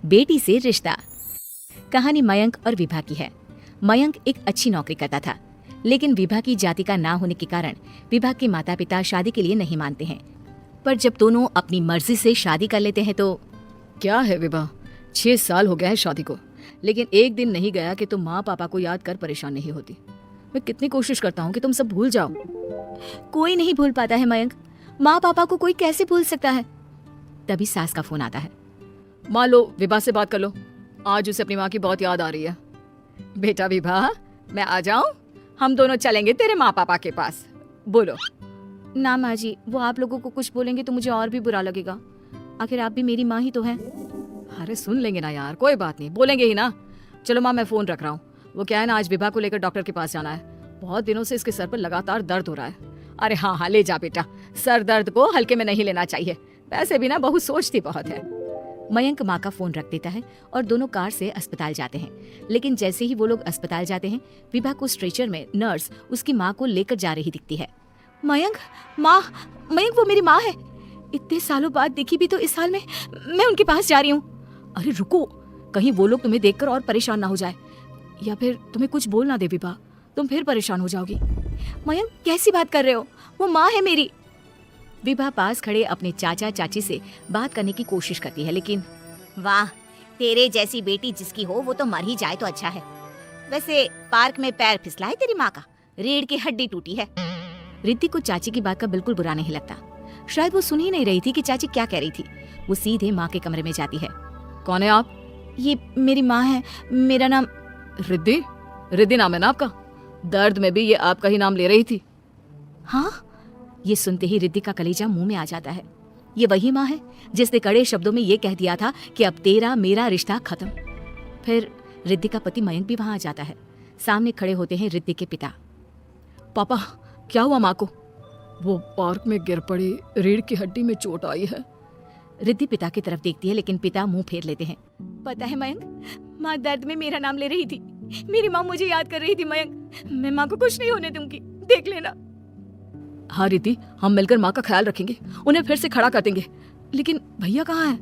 बेटी से रिश्ता। कहानी मयंक और विभा की है। मयंक एक अच्छी नौकरी करता था, लेकिन विभा की जाति का ना होने के कारण विभा के माता पिता शादी के लिए नहीं मानते हैं। पर जब दोनों अपनी मर्जी से शादी कर लेते हैं तो क्या है विभा, 6 साल हो गया है शादी को, लेकिन एक दिन नहीं गया कि तुम माँ पापा को याद कर परेशान नहीं होती। मैं कितनी कोशिश करता हूँ कि तुम सब भूल जाओ। कोई नहीं भूल पाता है मयंक। माँ पापा को कोई कैसे भूल सकता है। तभी सास का फोन आता है। माँ लो, विभा से बात कर लो, आज उसे अपनी माँ की बहुत याद आ रही है। बेटा विभा, मैं आ जाऊं? हम दोनों चलेंगे तेरे माँ पापा के पास। बोलो। ना माँ जी, वो आप लोगों को कुछ बोलेंगे तो मुझे और भी बुरा लगेगा। आखिर आप भी मेरी माँ ही तो हैं। अरे सुन लेंगे ना यार, कोई बात नहीं, बोलेंगे ही ना। चलो माँ, मैं फोन रख रहा हूँ। वो क्या है ना, आज विभा को लेकर डॉक्टर के पास जाना है। बहुत दिनों से इसके सर पर लगातार दर्द हो रहा है। अरे हाँ हाँ, ले जा बेटा, सर दर्द को हल्के में नहीं लेना चाहिए। वैसे भी ना बहू सोचती बहुत है। मयंक माँ का फोन रख देता है और दोनों कार से अस्पताल जाते हैं। लेकिन जैसे ही वो लोग अस्पताल जाते हैं, विभा को स्ट्रेचर में नर्स उसकी माँ को लेकर जा रही दिखती है। मयंक, माँ, मयंक वो मेरी माँ है। इतने सालों बाद देखी भी तो इस हाल में मैं उनके पास जा रही हूँ। अरे रुको, कहीं वो लोग तुम्हें देखकर और परेशान ना हो जाए, या फिर तुम्हें कुछ बोल ना दे विभा, तुम फिर परेशान हो जाओगी। मयंक कैसी बात कर रहे हो, वो माँ है मेरी। विभा पास खड़े अपने चाचा चाची से बात करने की कोशिश करती है, लेकिन वाह, तेरे जैसी बेटी जिसकी हो वो तो मर ही जाए तो अच्छा है। वैसे पार्क में पैर फिसला है तेरी माँ का, रीढ़ की हड्डी टूटी है। रिद्धि को चाची की बात का बिल्कुल बुरा नहीं लगता। शायद वो सुन ही नहीं रही थी कि चाची क्या कह रही थी। वो सीधे माँ के कमरे में जाती है। कौन है आप? ये मेरी माँ है, मेरा नाम रिद्धि। रिद्धि नाम है ना आपका? दर्द में भी ये आपका ही नाम ले रही थी। हाँ, ये सुनते ही रिद्धि का कलेजा मुंह में आ जाता है। ये वही माँ है जिसने कड़े शब्दों में ये कह दिया था कि अब तेरा मेरा रिश्ता खत्म। फिर रिद्धि का पति मयंक भी वहां आ जाता है। सामने खड़े होते हैं रिद्धि के पिता। पापा, क्या हुआ माँ को? वो पार्क में गिर पड़ी, रीढ़ की हड्डी में चोट आई है। रिद्धि पिता की तरफ देखती है, लेकिन पिता मुंह फेर लेते हैं। पता है मयंक, माँ दर्द में मेरा नाम ले रही थी। मेरी माँ मुझे याद कर रही थी मयंक। मैं माँ को कुछ नहीं होने दूंगी, देख लेना। हाँ रिद्धि, हम मिलकर माँ का ख्याल रखेंगे, उन्हें फिर से खड़ा कर देंगे। लेकिन भैया कहाँ है?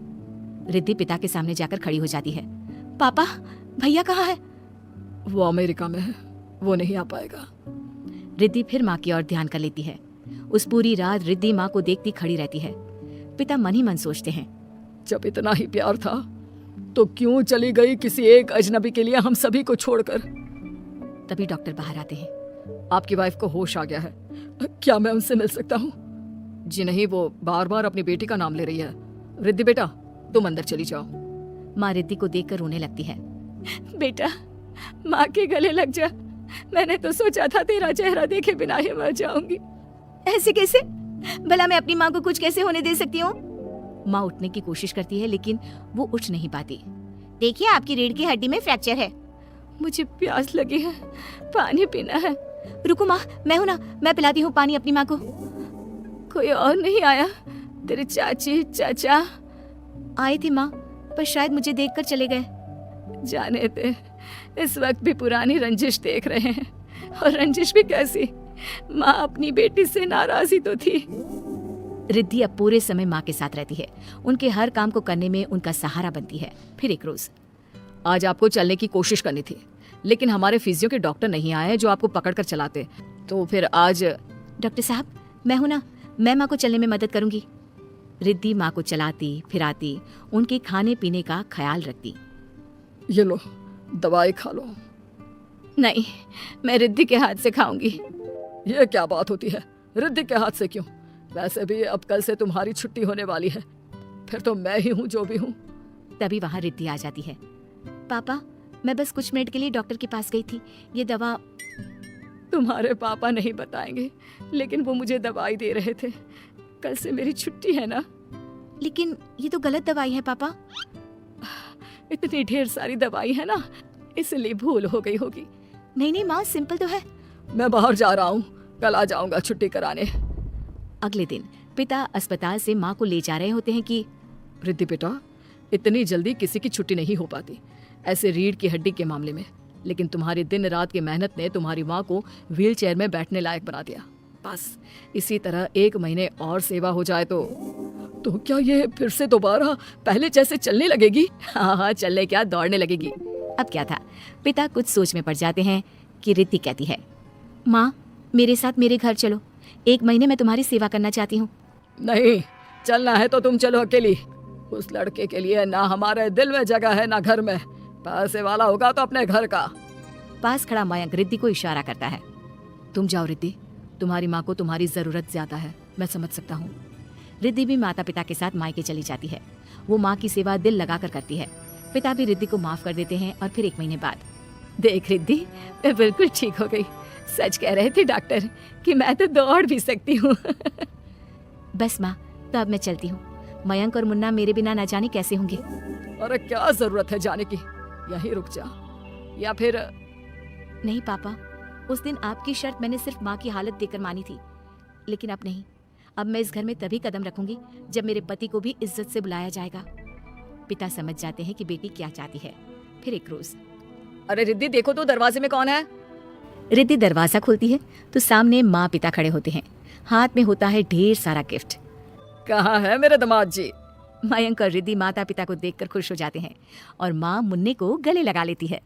रिद्धि पिता के सामने जाकर खड़ी हो जाती है। पापा, भैया कहाँ है? वो अमेरिका में है, वो नहीं आ पाएगा। रिद्धि फिर माँ की ओर ध्यान कर लेती है। उस पूरी रात रिद्धि माँ को देखती खड़ी रहती है। पिता मन ही मन सोचते हैं, जब इतना ही प्यार था तो क्यों चली गई किसी एक अजनबी के लिए हम सभी को छोड़कर। तभी डॉक्टर बाहर आते हैं। आपकी वाइफ को होश आ गया है, क्या मैं उनसे मिल सकता हूँ? जी नहीं, वो बार बार अपनी बेटी का नाम ले रही है। रिद्धि बेटा, तुम अंदर चली जाओ। माँ रिद्धि को देखकर रोने लगती है। बेटा, माँ के गले लग जा। मैंने तो सोचा था तेरा चेहरा देखे बिना ही मर जाऊंगी। ऐसे कैसे? भला मैं अपनी माँ को कुछ कैसे होने दे सकती हूँ? माँ उठने की कोशिश करती है, लेकिन वो उठ नहीं पाती। देखिए, आपकी रीढ़ की हड्डी में फ्रैक्चर है। मुझे प्यास लगी है, पानी पीना है। रुको माँ, मैं हूँ ना, मैं पिलाती हूँ पानी अपनी माँ को। कोई और नहीं आया? तेरे चाची चाचा आए थे माँ, पर शायद मुझे देखकर चले गए। जाने दे, इस वक्त भी पुरानी रंजिश देख रहे हैं। और रंजिश भी कैसी? माँ अपनी बेटी से नाराज ही तो थी। रिद्धि अब पूरे समय माँ के साथ रहती है। उनके हर काम को करने में उनका सहारा बनती है। फिर एक रोज, आज आपको चलने की कोशिश करनी थी, लेकिन हमारे फिजियो के डॉक्टर नहीं आए जो आपको पकड़ कर चलाते। तो फिर आज डॉक्टर साहब, मैं हूं ना, मैं माँ को चलने में मदद करूंगी। रिद्धि माँ को चलाती फिराती, उनके खाने पीने का ख्याल रखती। ये लो, दवाई खा लो। नहीं, मैं रिद्धि के हाथ से खाऊंगी। ये क्या बात होती है? रिद्धि के हाथ से क्यों? वैसे भी अब कल से तुम्हारी छुट्टी होने वाली है, फिर तो मैं ही हूँ जो भी हूँ। तभी वहाँ रिद्धि आ जाती है। पापा, मैं बस कुछ मिनट के लिए डॉक्टर के पास गई थी। ये दवा तुम्हारे पापा नहीं बताएंगे, लेकिन वो मुझे दवाई दे रहे थे। कल से मेरी छुट्टी है ना। लेकिन ये तो गलत दवाई है पापा। इतनी ढेर सारी दवाई है ना, इसलिए भूल हो गई होगी। नहीं नहीं माँ, सिंपल तो है। मैं बाहर जा रहा हूँ, कल आ जाऊंगा छुट्टी कराने। अगले दिन पिता अस्पताल से माँ को ले जा रहे होते हैं कि रिद्धि बेटा, इतनी जल्दी किसी की छुट्टी नहीं हो पाती, ऐसे रीढ़ की हड्डी के मामले में। लेकिन तुम्हारी दिन रात की मेहनत ने तुम्हारी माँ को व्हील चेयर में बैठने लायक बना दिया। बस इसी तरह 1 महीने और सेवा हो जाए तो तो क्या ये फिर से दोबारा पहले जैसे चलने लगेगी? हाँ हाँ, चलने क्या, दौड़ने लगेगी। अब क्या था, पिता कुछ सोच में पड़ जाते हैं कि रिद्धि कहती है, माँ मेरे साथ मेरे घर चलो, 1 महीने मैं तुम्हारी सेवा करना चाहती हूँ। नहीं, चलना है तो तुम चलो अकेली। उस लड़के के लिए ना हमारे दिल में जगह है ना घर में। पैसे वाला होगा तो अपने घर का। पास खड़ा मयंक रिद्धि को इशारा करता है। तुम जाओ रिद्धि, तुम्हारी माँ को तुम्हारी जरूरत ज्यादा है, मैं समझ सकता हूँ। रिद्धि भी माता पिता के साथ मायके चली जाती है। वो माँ की सेवा दिल लगाकर करती है। पिता भी रिद्धि को माफ कर देते हैं और फिर 1 महीने बाद, देख रिद्धि, मैं बिल्कुल ठीक हो गई। सच कह रहे थे डॉक्टर कि मैं तो दौड़ भी सकती हूँ। बस माँ, तो अब मैं चलती हूँ। मयंक और मुन्ना मेरे बिना न जाने कैसे होंगे। अरे क्या जरूरत है जाने की, यहीं रुक जा। या फिर नहीं पापा, उस दिन आपकी शर्त मैंने सिर्फ माँ की हालत देखकर मानी थी, लेकिन अब नहीं। अब मैं इस घर में तभी कदम रखूंगी जब मेरे पति को भी इज्जत से बुलाया जाएगा। पिता समझ जाते हैं कि बेटी क्या चाहती है। फिर एक रोज, अरे रिद्धि देखो तो दरवाजे में कौन है? रिद्धि दरवाजा खोलती है तो सामने माँ पिता खड़े होते हैं। हाथ में होता है ढेर सारा गिफ्ट। कहाँ है मेरे दामाद जी? मयंक और रिद्धि माता पिता को देखकर खुश हो जाते हैं और माँ मुन्ने को गले लगा लेती है।